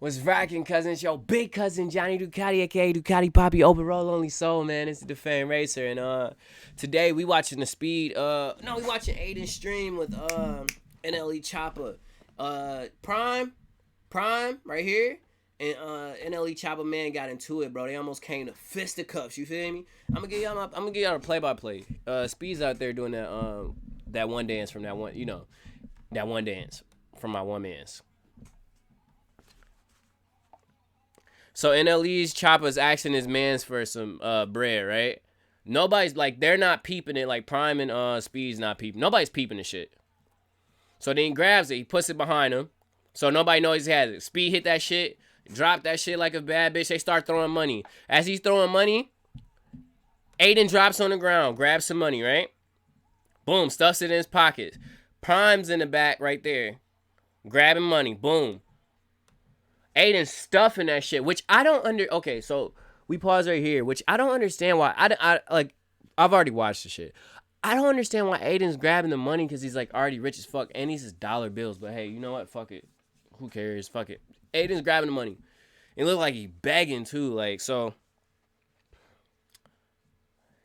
What's rocking, cousins? Yo, big cousin Johnny Ducati, aka Ducati Poppy, overall only soul, man. It's the fan racer, and today we watching the speed. No, we watching Adin stream with Nle Choppa, Prime right here, and Nle Choppa man got into it, bro. They almost came to fisticuffs. You feel me? I'm gonna give y'all a play by play. Speed's out there doing that one dance from that one, that one dance from my one man's. So NLE's Choppa's asking his mans for some bread, right? Nobody's like they're not peeping it like Prime and Speed's not peeping. Nobody's peeping the shit. So then he grabs it, he puts it behind him. So nobody knows he has it. Speed hit that shit, drop that shit like a bad bitch. They start throwing money. As he's throwing money, Adin drops on the ground, grabs some money, right? Boom, stuffs it in his pockets. Prime's in the back right there, grabbing money. Boom. Adin stuffing that shit, which I don't Okay, so we pause right here, which I don't understand why. I've already watched the shit. I don't understand why Adin's grabbing the money because he's like already rich as fuck and he's just dollar bills. But hey, you know what? Fuck it. Who cares? Fuck it. Adin's grabbing the money. It looked like he begging too. Like, so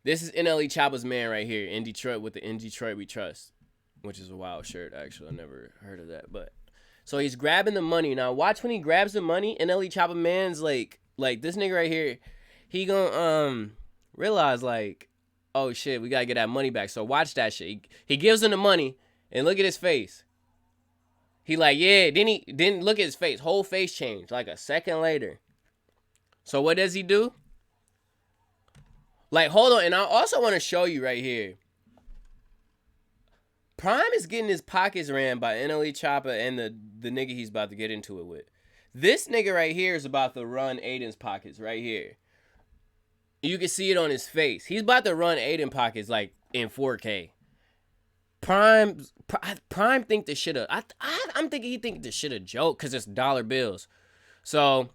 this is NLE Choppa's man right here in Detroit with the In Detroit We Trust, which is a wild shirt, actually. I never heard of that. But so he's grabbing the money. Now watch when he grabs the money, NLE Choppa man's like this nigga right here, he gonna realize like, oh shit, we gotta get that money back. So watch that shit. He gives him the money and look at his face. He like, yeah, then look at his face. Whole face changed like a second later. So what does he do? Like, hold on, and I also want to show you right here. Prime is getting his pockets ran by NLE Choppa and the nigga he's about to get into it with. This nigga right here is about to run Adin's pockets right here. You can see it on his face. He's about to run Adin pockets like in 4K. Prime think this shit I'm thinking he think this shit a joke because it's dollar bills. So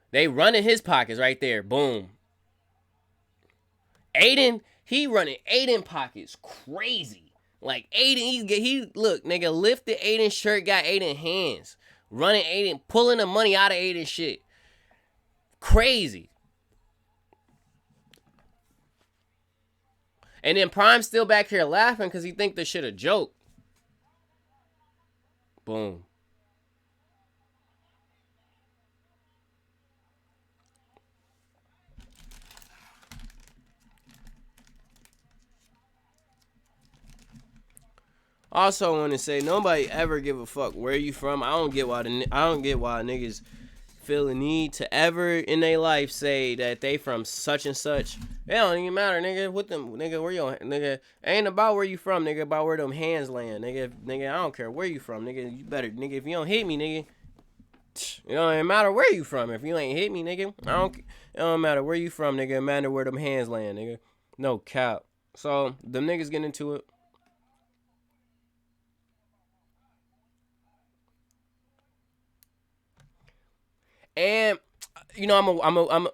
they running his pockets right there. Boom. Adin, he running Adin pockets crazy. Like Adin, he look, nigga, lifted Adin's shirt, got Adin hands. Running Adin, pulling the money out of Adin shit. Crazy. And then Prime's still back here laughing because he think this shit a joke. Boom. Also, want to say nobody ever give a fuck where you from. I don't get why niggas feel the need to ever in their life say that they from such and such. It don't even matter, nigga. What them, nigga? Where you, nigga? Ain't about where you from, nigga. About where them hands land, nigga. I don't care where you from, nigga. You better, nigga. If you don't hit me, nigga, it don't even matter where you from. If you ain't hit me, nigga, it don't matter where you from, nigga. It matter where them hands land, nigga. No cap. So them niggas get into it. And you know, I'm a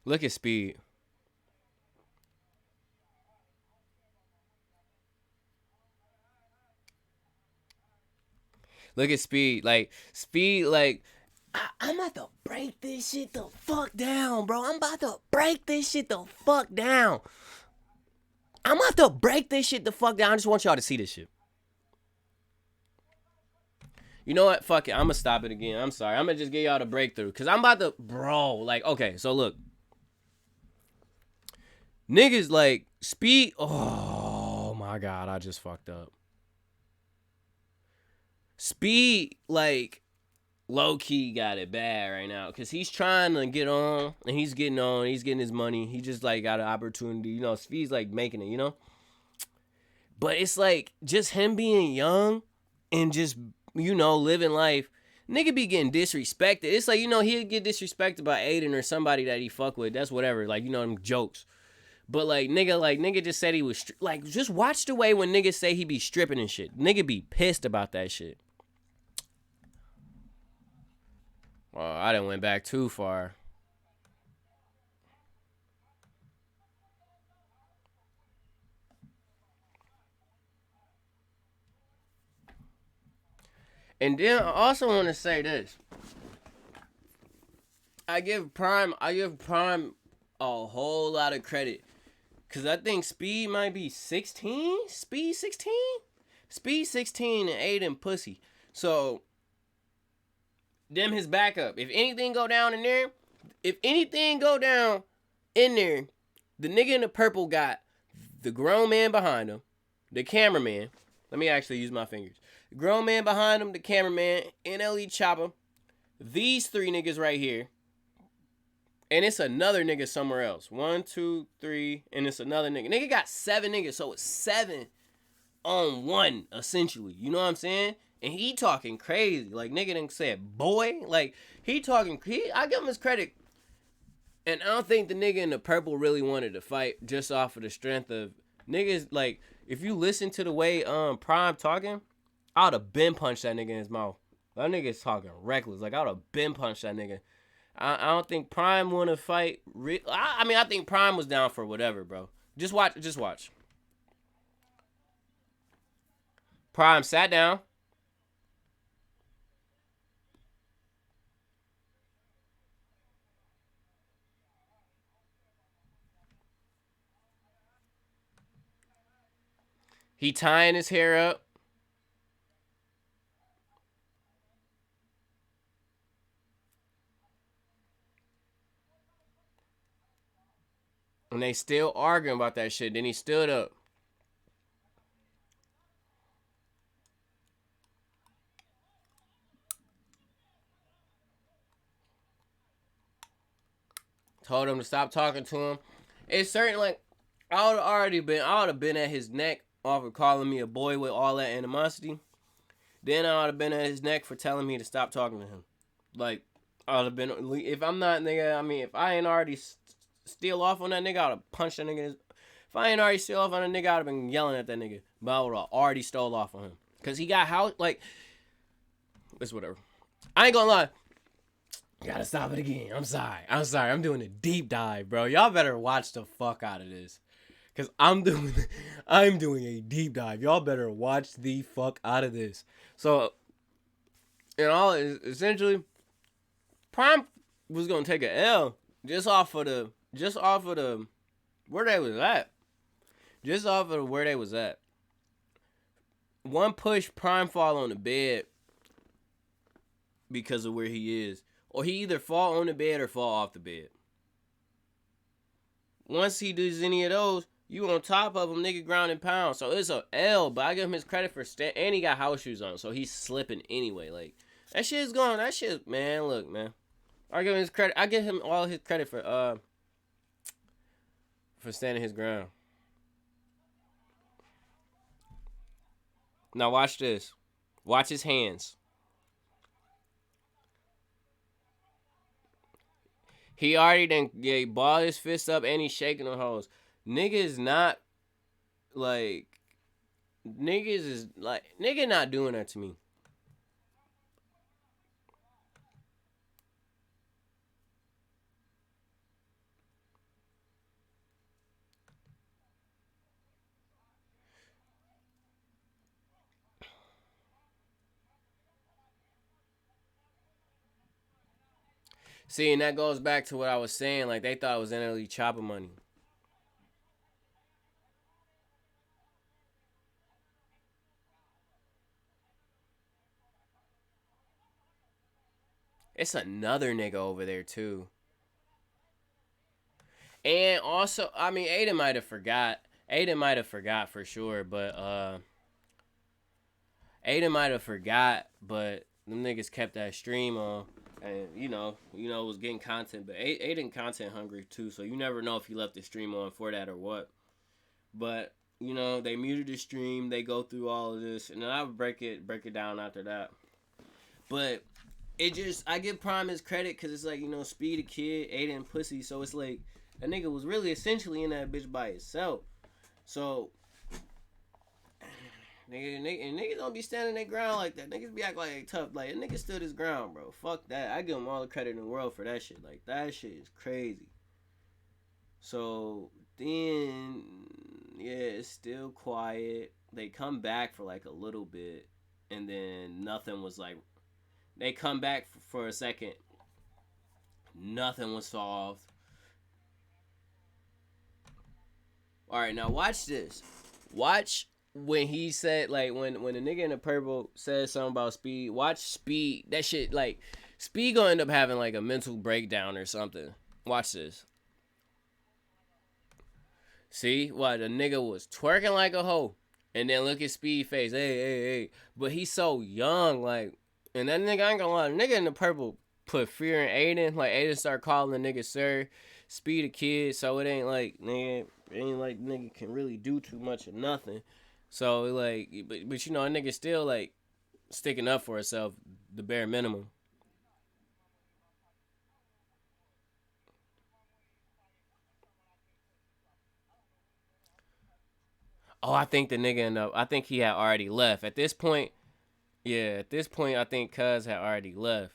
look at Speed. Look at Speed. Like Speed, like I'm about to break this shit the fuck down, bro. I'm about to break this shit the fuck down. I'm about to break this shit the fuck down. I just want y'all to see this shit. You know what? Fuck it. I'm gonna stop it again. I'm sorry. I'm gonna just give y'all the breakthrough. Cause I'm about to, bro. Like, okay, so look. Niggas like Speed. Oh my god, I just fucked up. Speed, like, low key got it bad right now. Cause he's trying to get on and he's getting on. He's getting his money. He just like got an opportunity. You know, Speed's like making it, you know? But it's like just him being young and just, living life. Nigga be getting disrespected. It's like, he'll get disrespected by Adin or somebody that he fuck with. That's whatever. Like, them jokes. But nigga just said he was, like, just watch the way when niggas say he be stripping and shit. Nigga be pissed about that shit. Oh, I done went back too far. And then I also want to say this. I give Prime a whole lot of credit. Cause I think Speed might be 16? Speed 16? Speed 16 and Adin pussy. So them his backup. If anything go down in there, the nigga in the purple got the grown man behind him, the cameraman. Let me actually use my fingers. The grown man behind him, the cameraman, Nle Choppa, these three niggas right here, and it's another nigga somewhere else. 1, 2, 3, and it's another nigga. Nigga got 7 niggas, so it's 7 on 1, essentially. You know what I'm saying? And he talking crazy. Like, nigga done said, boy. Like, I give him his credit. And I don't think the nigga in the purple really wanted to fight just off of the strength of niggas. Like, if you listen to the way Prime talking, I would have been punched that nigga in his mouth. That nigga's talking reckless. Like, I would have been punched that nigga. I don't think Prime want to fight. I think Prime was down for whatever, bro. Just watch. Prime sat down. He tying his hair up. And they still arguing about that shit. Then he stood up. Told him to stop talking to him. It's certain, like, I would have been at his neck off of calling me a boy with all that animosity. Then I would have been at his neck for telling me to stop talking to him. Like, I would have been, if I'm not, nigga, I mean, if I ain't already steal off on that nigga, I would have punched that nigga. If I ain't already steal off on that nigga, I would have been yelling at that nigga. But I would have already stole off on him. Because he got how, like, it's whatever. I ain't gonna lie. Gotta stop it again. I'm sorry. I'm doing a deep dive, bro. Y'all better watch the fuck out of this. Cause I'm doing a deep dive. Y'all better watch the fuck out of this. So, essentially, Prime was gonna take a L just off of the where they was at. Just off of where they was at. One push, Prime fall on the bed because of where he is. Or he either fall on the bed or fall off the bed. Once he does any of those, you on top of him, nigga, ground and pound. So it's a L, but I give him his credit for and he got house shoes on, so he's slipping anyway. Like, that shit's going. That shit, man. Look, man. I give him his credit. I give him all his credit for standing his ground. Now watch this. Watch his hands. He already he balled his fist up and he's shaking the hoes. Niggas not like nigga not doing that to me. See, and that goes back to what I was saying. Like, they thought it was Nle Choppa money. It's another nigga over there, too. And also, I mean, Adin might have forgot. Adin might have forgot for sure, but, Adin might have forgot, but them niggas kept that stream on. And, was getting content. But Adin content hungry, too, so you never know if he left the stream on for that or what. But, they muted the stream. They go through all of this. And then I would break it down after that. But I give Prime his credit because it's like, Speed a kid, Adin pussy. So it's like, that nigga was really essentially in that bitch by himself. So, niggas don't be standing their ground like that. Niggas be acting like they tough. Like, a nigga stood his ground, bro. Fuck that. I give him all the credit in the world for that shit. Like, that shit is crazy. So, then, yeah, it's still quiet. They come back for, like, a little bit. and then nothing was like. They come back for a second, nothing was solved. All right, now watch this. Watch when he said like when the nigga in the purple said something about Speed. Watch Speed. That shit like Speed gonna end up having like a mental breakdown or something. Watch this. See what the nigga was twerking like a hoe, and then look at Speed face. Hey, hey, hey. But he's so young, like, and that nigga I ain't gonna lie. The nigga in the purple put fear in Adin. Like Adin start calling the nigga sir. Speed a kid, so it ain't like nigga. It ain't like nigga can really do too much of nothing. So like, but you know, a nigga still like sticking up for herself, the bare minimum. Oh, I think the nigga in the, I think he had already left at this point. Yeah, at this point, I think Cuz had already left.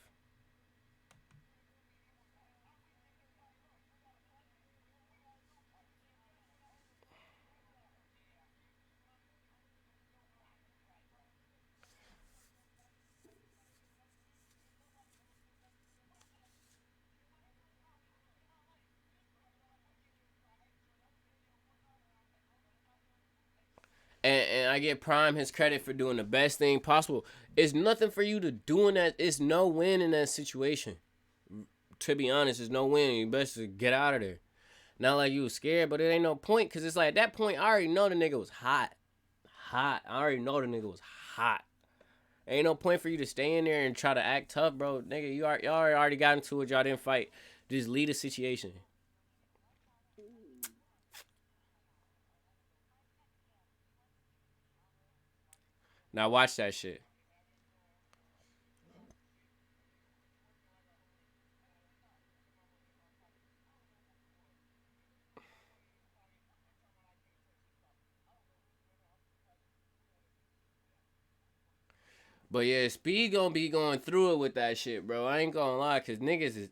And I give Prime his credit for doing the best thing possible. It's nothing for you to do in that. It's no win in that situation. To be honest, it's no win. You best to get out of there. Not like you was scared, but it ain't no point because it's like at that point I already know the nigga was hot, hot. I already know the nigga was hot. Ain't no point for you to stay in there and try to act tough, bro. Nigga, y'all already got into it. Y'all didn't fight. Just lead the situation. Now watch that shit. But yeah, Speed gonna be going through it with that shit, bro. I ain't gonna lie, cause niggas is.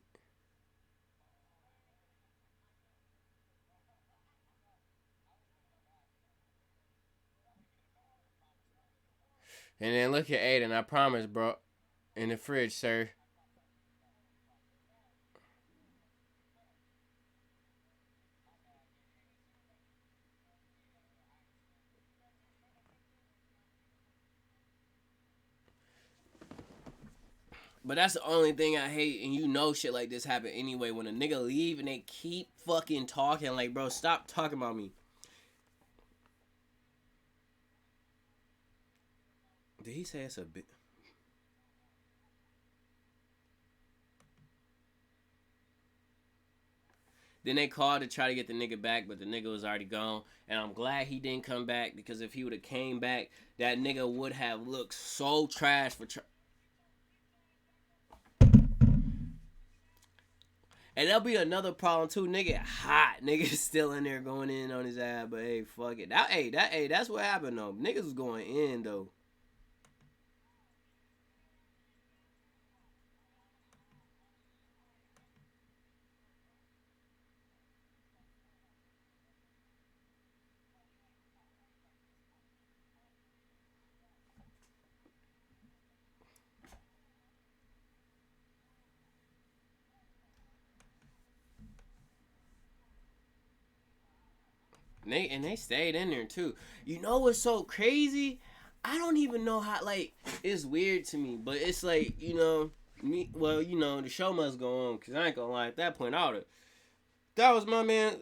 And then look at Aiden. I promise, bro. In the fridge, sir. But that's the only thing I hate, and you know shit like this happen anyway. When a nigga leave and they keep fucking talking, like, bro, stop talking about me. Did he say it's a bit? Then they called to try to get the nigga back, but the nigga was already gone. And I'm glad he didn't come back because if he would have came back, that nigga would have looked so trash for. And there'll be another problem too, nigga. Hot nigga still in there going in on his ass, but hey, fuck it. That's what happened though. Niggas was going in though. And they stayed in there too. You know what's so crazy? I don't even know how. Like it's weird to me, but it's like me. Well, the show must go on because I ain't gonna lie. At that point, I would. That was my man.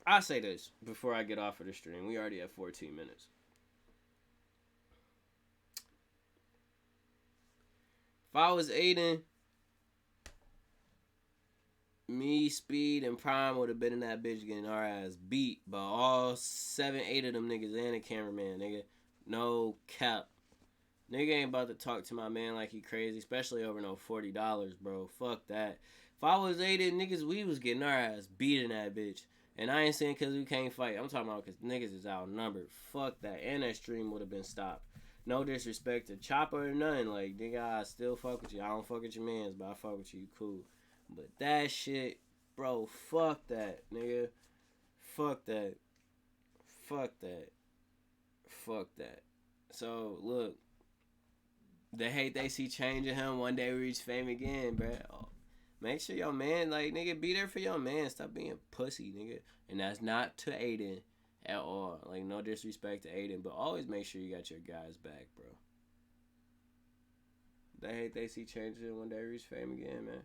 I say this before I get off of the stream. We already have 14 minutes. If I was Aiden, me, Speed, and Prime would have been in that bitch getting our ass beat by all seven, eight of them niggas and the cameraman, nigga. No cap. Nigga ain't about to talk to my man like he crazy, especially over no $40, bro. Fuck that. If I was Aiden, niggas, we was getting our ass beat in that bitch. And I ain't saying because we can't fight. I'm talking about because niggas is outnumbered. Fuck that. And that stream would have been stopped. No disrespect to Chopper or nothing. Like, nigga, I still fuck with you. I don't fuck with your mans, but I fuck with you. You cool. But that shit, bro, fuck that, nigga. Fuck that. Fuck that. Fuck that. So, look. The hate they see changing him one day reach fame again, bro. Oh, make sure your man, like, nigga, be there for your man. Stop being pussy, nigga. And that's not to Adin at all. Like, no disrespect to Adin, but always make sure you got your guys back, bro. The hate they see changing one day reach fame again, man.